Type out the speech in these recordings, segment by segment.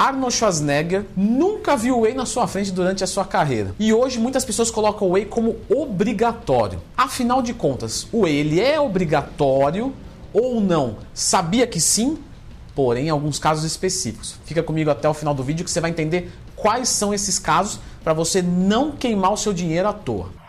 Arnold Schwarzenegger nunca viu whey na sua frente durante a sua carreira. E hoje muitas pessoas colocam o whey como obrigatório. Afinal de contas, o whey ele é obrigatório ou não? Sabia que sim? Porém, em alguns casos específicos. Fica comigo até o final do vídeo que você vai entender quais são esses casos para você não queimar o seu dinheiro à toa.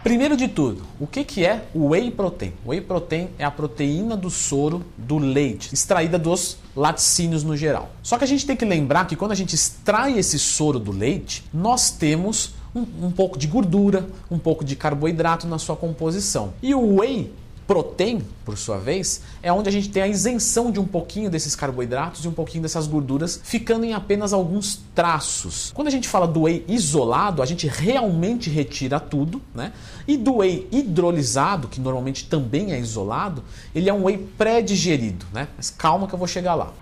Primeiro de tudo, o que é o whey protein? O whey protein é a proteína do soro do leite, extraída dos laticínios no geral. Só que a gente tem que lembrar que quando a gente extrai esse soro do leite, nós temos um pouco de gordura, um pouco de carboidrato na sua composição. E o whey protein, por sua vez, é onde a gente tem a isenção de um pouquinho desses carboidratos e um pouquinho dessas gorduras, ficando em apenas alguns traços. Quando a gente fala do whey isolado, a gente realmente retira tudo, né? E do whey hidrolisado, que normalmente também é isolado, ele é um whey pré-digerido, né? Mas calma que eu vou chegar lá.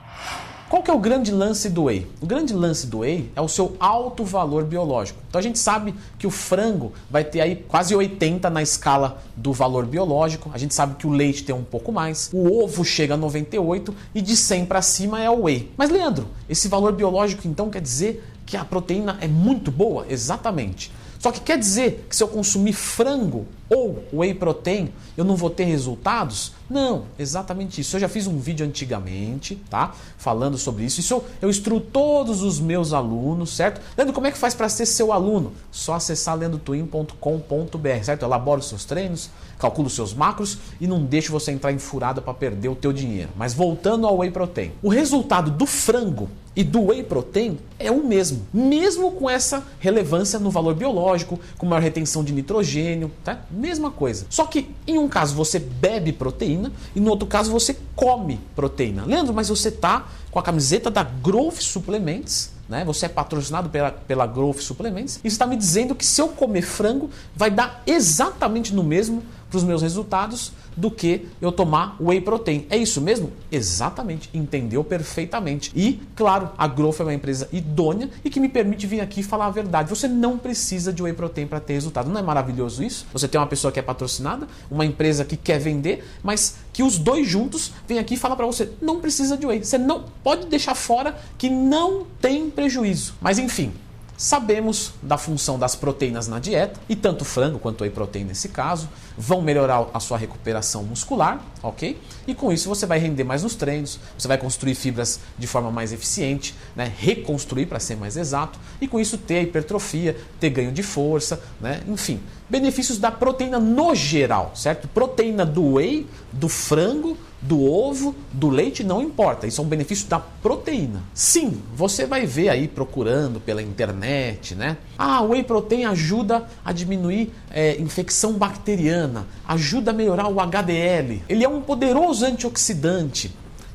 Qual que é o grande lance do whey? O grande lance do whey é o seu alto valor biológico. Então a gente sabe que o frango vai ter aí quase 80 na escala do valor biológico. A gente sabe que o leite tem um pouco mais. O ovo chega a 98 e de 100 para cima é o whey. Mas Leandro, esse valor biológico então quer dizer que a proteína é muito boa? Exatamente. Só que quer dizer que se eu consumir frango ou whey protein, eu não vou ter resultados? Não, exatamente isso. Eu já fiz um vídeo antigamente, tá? Falando sobre isso. Isso eu instruo todos os meus alunos, certo? Leandro, como é que faz para ser seu aluno? Só acessar leandrotwin.com.br, certo? Eu elaboro os seus treinos, calculo os seus macros e não deixo você entrar em furada para perder o teu dinheiro. Mas voltando ao whey protein. O resultado do frango e do whey protein é o mesmo com essa relevância no valor biológico, com maior retenção de nitrogênio, tá? Mesma coisa. Só que em um caso você bebe proteína e no outro caso você come proteína. Leandro, mas você tá com a camiseta da Growth Supplements, né? Você é patrocinado pela Growth Supplements e está me dizendo que se eu comer frango vai dar exatamente no mesmo para os meus resultados do que eu tomar whey protein. É isso mesmo? Exatamente, entendeu perfeitamente. E, claro, a Growth é uma empresa idônea e que me permite vir aqui falar a verdade. Você não precisa de whey protein para ter resultado. Não é maravilhoso isso? Você tem uma pessoa que é patrocinada, uma empresa que quer vender, mas que os dois juntos vêm aqui e falam para você, não precisa de whey. Você não pode deixar fora que não tem prejuízo. Mas enfim, sabemos da função das proteínas na dieta e tanto frango quanto whey protein nesse caso vão melhorar a sua recuperação muscular, ok? E com isso você vai render mais nos treinos, você vai construir fibras de forma mais eficiente, né? Reconstruir para ser mais exato e com isso ter a hipertrofia, ter ganho de força, né? Enfim, benefícios da proteína no geral, certo? Proteína do whey, do frango, do ovo, do leite, não importa. Isso é um benefício da proteína. Sim, você vai ver aí procurando pela internet, né? Ah, o whey protein ajuda a diminuir infecção bacteriana, ajuda a melhorar o HDL. Ele é um poderoso antioxidante.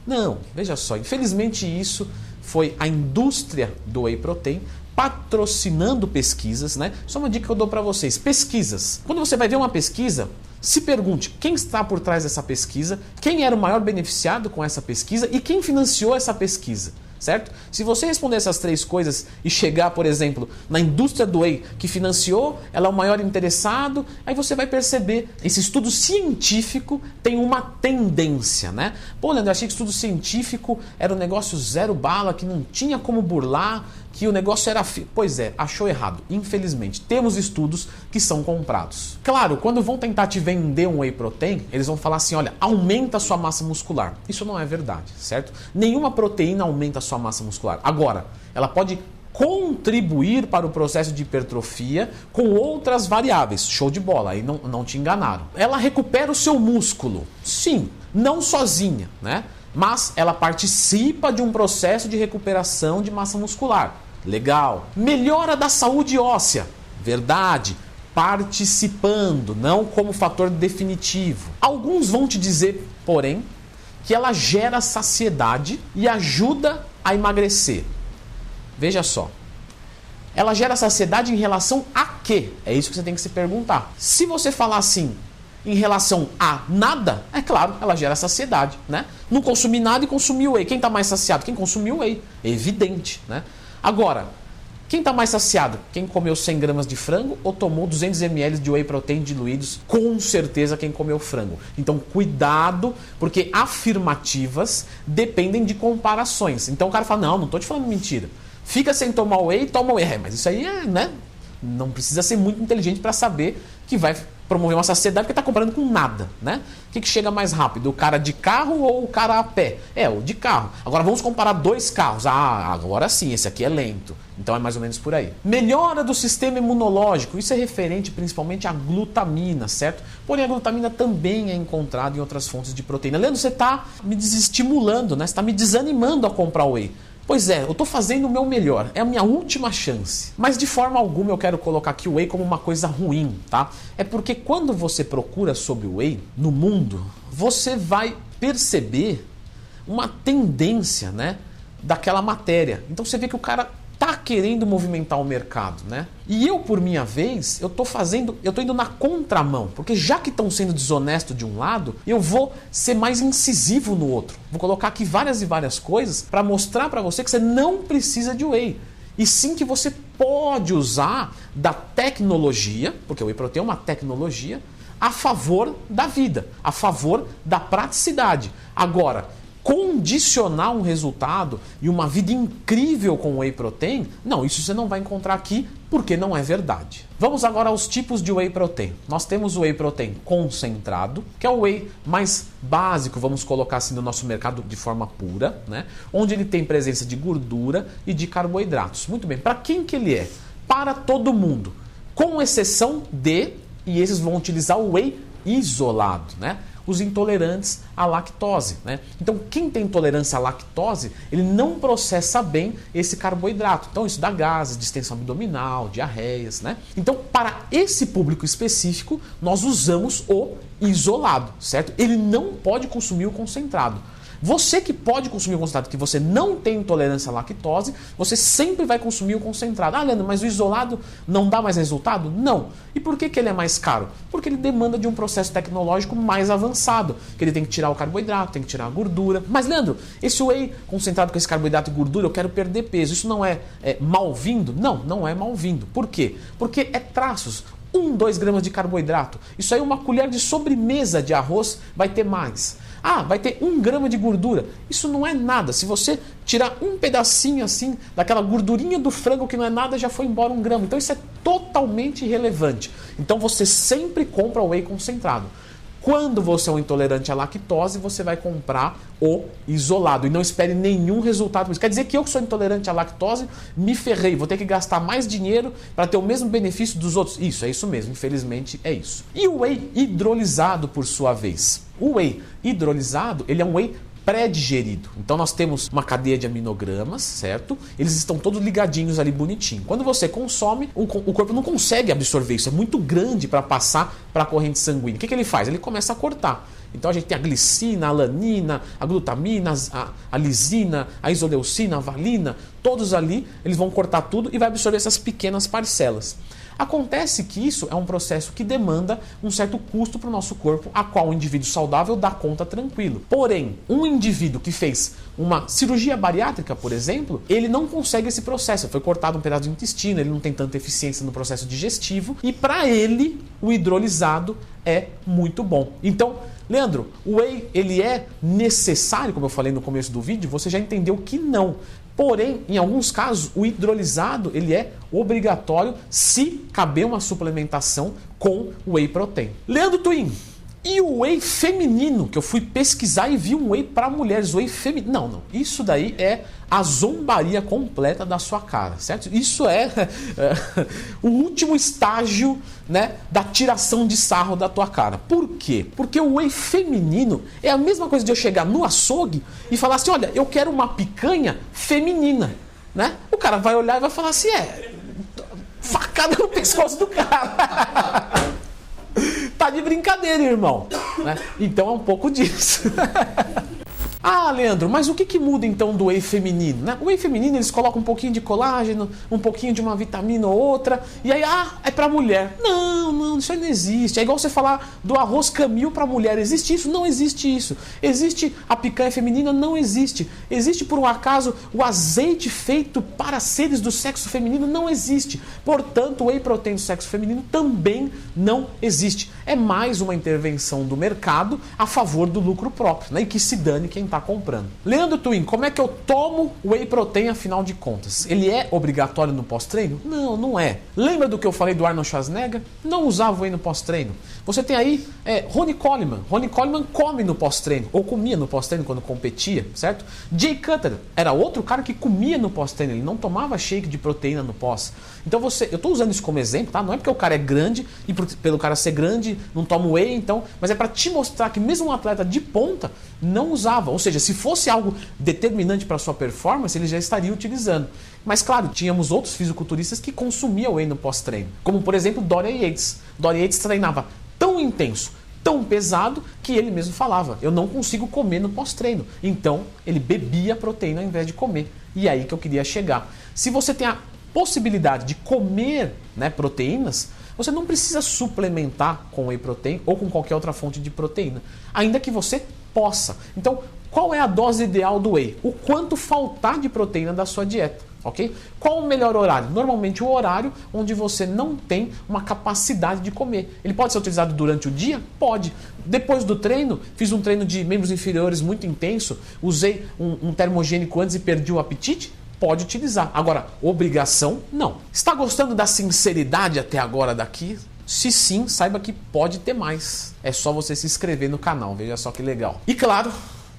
Não, veja só, infelizmente isso foi a indústria do whey protein patrocinando pesquisas, né? Só uma dica que eu dou para vocês, pesquisas. Quando você vai ver uma pesquisa, se pergunte quem está por trás dessa pesquisa, quem era o maior beneficiado com essa pesquisa e quem financiou essa pesquisa, certo? Se você responder essas três coisas e chegar, por exemplo, na indústria do whey que financiou, ela é o maior interessado, aí você vai perceber, esse estudo científico tem uma tendência, né? Pô, Leandro, eu achei que estudo científico era um negócio zero bala, que não tinha como burlar, que o negócio era... Pois é, achou errado. Infelizmente, temos estudos que são comprados. Claro, quando vão tentar te vender um whey protein, eles vão falar assim, olha, aumenta a sua massa muscular. Isso não é verdade, certo? Nenhuma proteína aumenta a sua massa muscular. Agora, ela pode contribuir para o processo de hipertrofia com outras variáveis. Show de bola, aí não te enganaram. Ela recupera o seu músculo. Sim, não sozinha, né? Mas ela participa de um processo de recuperação de massa muscular. Legal. Melhora da saúde óssea. Verdade. Participando, não como fator definitivo. Alguns vão te dizer, porém, que ela gera saciedade e ajuda a emagrecer. Veja só. Ela gera saciedade em relação a quê? É isso que você tem que se perguntar. Se você falar assim, em relação a nada, é claro, ela gera saciedade, né? Não consumir nada e consumir whey. Quem está mais saciado? Quem consumiu whey. É evidente, né? Agora, Quem está mais saciado? Quem comeu 100 gramas de frango ou tomou 200 ml de whey protein diluídos? Com certeza quem comeu frango. Então cuidado, porque afirmativas dependem de comparações. Então o cara fala, não estou te falando mentira. Fica sem tomar whey, toma whey. Mas isso aí é, né? Não precisa ser muito inteligente para saber que vai promover uma saciedade porque está comparando com nada, né? O que chega mais rápido? O cara de carro ou o cara a pé? O de carro. Agora vamos comparar dois carros. Agora sim, esse aqui é lento. Então é mais ou menos por aí. Melhora do sistema imunológico. Isso é referente principalmente à glutamina, certo? Porém, a glutamina também é encontrada em outras fontes de proteína. Leandro, você está me desestimulando, né? Você está me desanimando a comprar whey. Pois é, eu estou fazendo o meu melhor, é a minha última chance. Mas de forma alguma eu quero colocar aqui o whey como uma coisa ruim, tá? É porque quando você procura sobre o whey no mundo, você vai perceber uma tendência, né, daquela matéria. Então você vê que o cara tá querendo movimentar o mercado, né? E eu, por minha vez, eu tô indo na contramão, porque já que estão sendo desonestos de um lado, eu vou ser mais incisivo no outro. Vou colocar aqui várias e várias coisas para mostrar para você que você não precisa de whey. E sim que você pode usar da tecnologia, porque o whey protein é uma tecnologia, a favor da vida, a favor da praticidade. Agora, condicionar um resultado e uma vida incrível com whey protein, não, isso você não vai encontrar aqui porque não é verdade. Vamos agora aos tipos de whey protein. Nós temos o whey protein concentrado, que é o whey mais básico, vamos colocar assim no nosso mercado de forma pura, né? Onde ele tem presença de gordura e de carboidratos. Muito bem, para quem que ele é? Para todo mundo, com exceção de, e esses vão utilizar o whey isolado, né? Os intolerantes à lactose, né? Então, quem tem intolerância à lactose, ele não processa bem esse carboidrato. Então, isso dá gases, distensão abdominal, diarreias, né? Então, para esse público específico, nós usamos o isolado, certo? Ele não pode consumir o concentrado. Você que pode consumir o concentrado, que você não tem intolerância à lactose, você sempre vai consumir o concentrado. Leandro, mas o isolado não dá mais resultado? Não. E por que ele é mais caro? Porque ele demanda de um processo tecnológico mais avançado, que ele tem que tirar o carboidrato, tem que tirar a gordura. Mas, Leandro, esse whey concentrado com esse carboidrato e gordura, eu quero perder peso. Isso não é mal-vindo? Não, não é mal-vindo. Por quê? Porque é traços. 2 gramas de carboidrato. Isso aí, uma colher de sobremesa de arroz vai ter mais. Vai ter 1 grama de gordura. Isso não é nada. Se você tirar um pedacinho assim, daquela gordurinha do frango que não é nada, já foi embora 1 grama. Então isso é totalmente irrelevante. Então você sempre compra o whey concentrado. Quando você é um intolerante à lactose, você vai comprar o isolado. E não espere nenhum resultado. Isso quer dizer que eu que sou intolerante à lactose, me ferrei. Vou ter que gastar mais dinheiro para ter o mesmo benefício dos outros. Isso, é isso mesmo. Infelizmente é isso. E o whey hidrolisado, por sua vez? O whey hidrolisado, ele é um whey pré-digerido. Então nós temos uma cadeia de aminogramas, certo? Eles estão todos ligadinhos ali bonitinho. Quando você consome, o corpo não consegue absorver isso. É muito grande para passar para a corrente sanguínea. O que ele faz? Ele começa a cortar. Então a gente tem a glicina, a alanina, a glutamina, a lisina, a isoleucina, a valina, todos ali, eles vão cortar tudo e vai absorver essas pequenas parcelas. Acontece que isso é um processo que demanda um certo custo para o nosso corpo, a qual um indivíduo saudável dá conta tranquilo. Porém, um indivíduo que fez uma cirurgia bariátrica, por exemplo, ele não consegue esse processo. Foi cortado um pedaço do intestino, ele não tem tanta eficiência no processo digestivo e para ele o hidrolisado é muito bom. Então, Leandro, o whey ele é necessário, como eu falei no começo do vídeo, você já entendeu que não. Porém, em alguns casos, o hidrolisado ele é obrigatório se caber uma suplementação com whey protein. Leandro Twin, e o whey feminino? Que eu fui pesquisar e vi um whey para mulheres, whey feminino. Não. Isso daí é a zombaria completa da sua cara, certo? Isso é o último estágio, né, da tiração de sarro da tua cara. Por quê? Porque o whey feminino é a mesma coisa de eu chegar no açougue e falar assim, olha, eu quero uma picanha feminina, né? O cara vai olhar e vai falar assim, facada no pescoço do cara. Tá de brincadeira, irmão. Né? Então é um pouco disso. Ah, Leandro, mas o que muda então do whey feminino, né? O whey feminino eles colocam um pouquinho de colágeno, um pouquinho de uma vitamina ou outra, e aí, é pra mulher. Não, isso aí não existe. É igual você falar do arroz Camil pra mulher. Existe isso? Não existe isso. Existe a picanha feminina? Não existe. Existe por um acaso o azeite feito para seres do sexo feminino? Não existe. Portanto, o whey protein do sexo feminino também não existe. É mais uma intervenção do mercado a favor do lucro próprio, né? E que se dane quem está comprando. Leandro Twin, como é que eu tomo whey protein afinal de contas? Ele é obrigatório no pós-treino? Não, não é. Lembra do que eu falei do Arnold Schwarzenegger? Não usava whey no pós-treino. Você tem aí Ronnie Coleman. Ronnie Coleman come no pós-treino, ou comia no pós-treino quando competia, certo? Jay Cutler era outro cara que comia no pós-treino, ele não tomava shake de proteína no pós. Então eu estou usando isso como exemplo, tá? Não é porque o cara é grande e pelo cara ser grande não toma whey, então, mas é para te mostrar que mesmo um atleta de ponta não usava. Ou seja, se fosse algo determinante para sua performance, ele já estaria utilizando. Mas claro, tínhamos outros fisiculturistas que consumiam whey no pós-treino, como por exemplo Dorian Yates. Dorian Yates treinava tão intenso, tão pesado, que ele mesmo falava, eu não consigo comer no pós-treino. Então, ele bebia proteína ao invés de comer. E é aí que eu queria chegar. Se você tem a possibilidade de comer, né, proteínas, você não precisa suplementar com whey protein ou com qualquer outra fonte de proteína, ainda que você possa. Então, qual é a dose ideal do whey? O quanto faltar de proteína da sua dieta, ok? Qual o melhor horário? Normalmente o horário onde você não tem uma capacidade de comer. Ele pode ser utilizado durante o dia? Pode. Depois do treino, fiz um treino de membros inferiores muito intenso, usei um termogênico antes e perdi o apetite? Pode utilizar. Agora, obrigação, não. Está gostando da sinceridade até agora daqui? Se sim, saiba que pode ter mais. É só você se inscrever no canal, veja só que legal. E claro,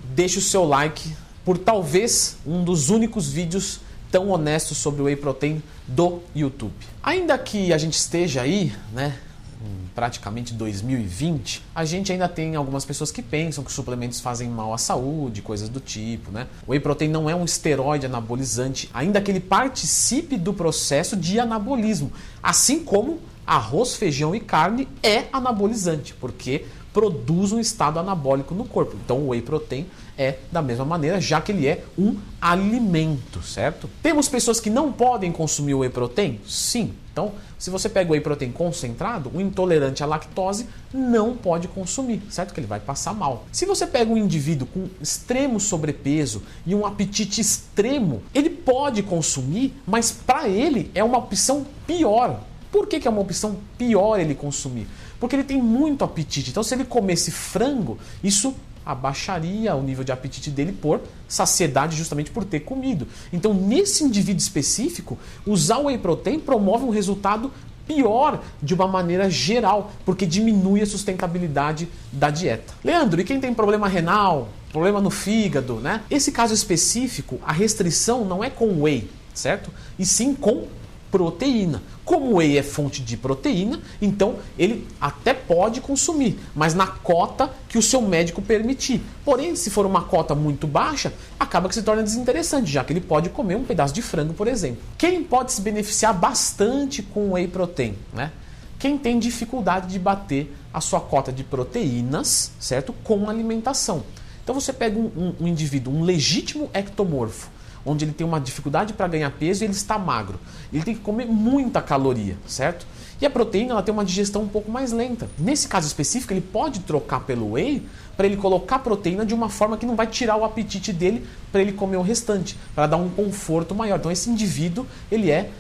deixe o seu like por talvez um dos únicos vídeos tão honestos sobre o whey protein do YouTube. Ainda que a gente esteja aí, né, em praticamente 2020, a gente ainda tem algumas pessoas que pensam que suplementos fazem mal à saúde, coisas do tipo, né? O whey protein não é um esteroide anabolizante, ainda que ele participe do processo de anabolismo, assim como arroz, feijão e carne é anabolizante, porque produz um estado anabólico no corpo. Então o whey protein é da mesma maneira, já que ele é um alimento, certo? Temos pessoas que não podem consumir o whey protein? Sim. Então, se você pega o whey protein concentrado, o intolerante à lactose não pode consumir, certo? Que ele vai passar mal. Se você pega um indivíduo com extremo sobrepeso e um apetite extremo, ele pode consumir, mas para ele é uma opção pior. Por que é uma opção pior ele consumir? Porque ele tem muito apetite. Então, se ele comesse frango, isso abaixaria o nível de apetite dele por saciedade, justamente por ter comido. Então, nesse indivíduo específico, usar o whey protein promove um resultado pior de uma maneira geral, porque diminui a sustentabilidade da dieta. Leandro, e quem tem problema renal, problema no fígado, né? Esse caso específico, a restrição não é com whey, certo? E sim com proteína. Como o whey é fonte de proteína, então ele até pode consumir, mas na cota que o seu médico permitir. Porém, se for uma cota muito baixa, acaba que se torna desinteressante, já que ele pode comer um pedaço de frango, por exemplo. Quem pode se beneficiar bastante com o whey protein, né? Quem tem dificuldade de bater a sua cota de proteínas, certo? Com alimentação. Então você pega um indivíduo, um legítimo ectomorfo, onde ele tem uma dificuldade para ganhar peso e ele está magro. Ele tem que comer muita caloria, certo? E a proteína ela tem uma digestão um pouco mais lenta. Nesse caso específico, ele pode trocar pelo whey para ele colocar proteína de uma forma que não vai tirar o apetite dele para ele comer o restante, para dar um conforto maior. Então esse indivíduo ele é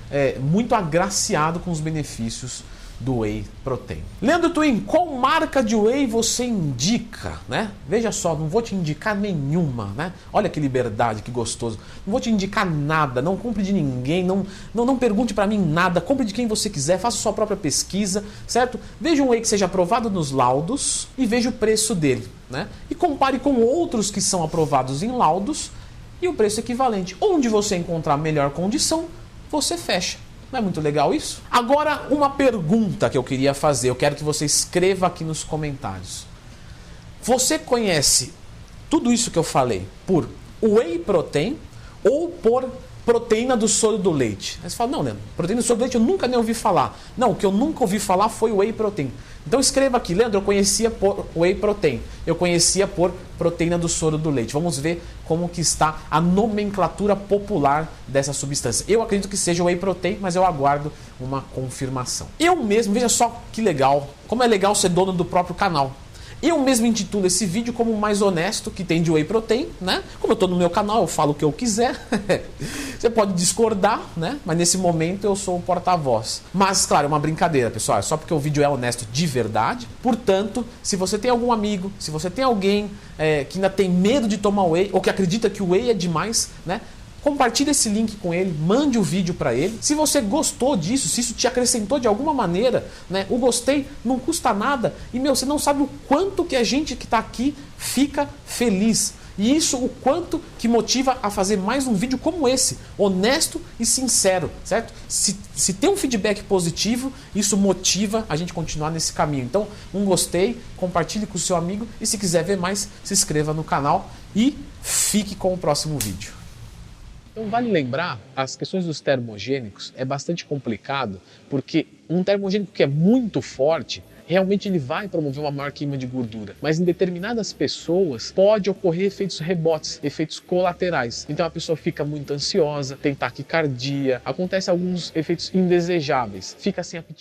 muito agraciado com os benefícios do whey protein. Leandro Twin, qual marca de whey você indica, né? Veja só, não vou te indicar nenhuma, né? Olha que liberdade, que gostoso. Não vou te indicar nada, não compre de ninguém, não pergunte para mim nada, compre de quem você quiser, faça sua própria pesquisa, certo? Veja um whey que seja aprovado nos laudos e veja o preço dele, né? E compare com outros que são aprovados em laudos e o preço equivalente. Onde você encontrar melhor condição, você fecha. Não é muito legal isso? Agora, uma pergunta que eu queria fazer. Eu quero que você escreva aqui nos comentários. Você conhece tudo isso que eu falei por whey protein ou por proteína do soro do leite. Aí você fala, não, Leandro, proteína do soro do leite eu nunca nem ouvi falar. Não, o que eu nunca ouvi falar foi whey protein. Então escreva aqui, Leandro, eu conhecia por whey protein, eu conhecia por proteína do soro do leite. Vamos ver como que está a nomenclatura popular dessa substância. Eu acredito que seja whey protein, mas eu aguardo uma confirmação. Eu mesmo, veja só que legal, como é legal ser dono do próprio canal. Eu mesmo intitulo esse vídeo como o mais honesto que tem de whey protein, né? Como eu estou no meu canal, eu falo o que eu quiser. Você pode discordar, né? Mas nesse momento eu sou o porta-voz. Mas, claro, é uma brincadeira, pessoal. É só porque o vídeo é honesto de verdade. Portanto, se você tem algum amigo, se você tem alguém que ainda tem medo de tomar whey, ou que acredita que o whey é demais, né? Compartilhe esse link com ele, mande o vídeo para ele. Se você gostou disso, se isso te acrescentou de alguma maneira, né? O gostei não custa nada. E, você não sabe o quanto que a gente que está aqui fica feliz. E isso, o quanto que motiva a fazer mais um vídeo como esse, honesto e sincero, certo? Se tem um feedback positivo, isso motiva a gente continuar nesse caminho. Então, um gostei, compartilhe com o seu amigo e se quiser ver mais, se inscreva no canal e fique com o próximo vídeo. Então vale lembrar, as questões dos termogênicos é bastante complicado, porque um termogênico que é muito forte, realmente ele vai promover uma maior queima de gordura. Mas em determinadas pessoas pode ocorrer efeitos rebotes, efeitos colaterais. Então a pessoa fica muito ansiosa, tem taquicardia, acontecem alguns efeitos indesejáveis, fica sem apetite.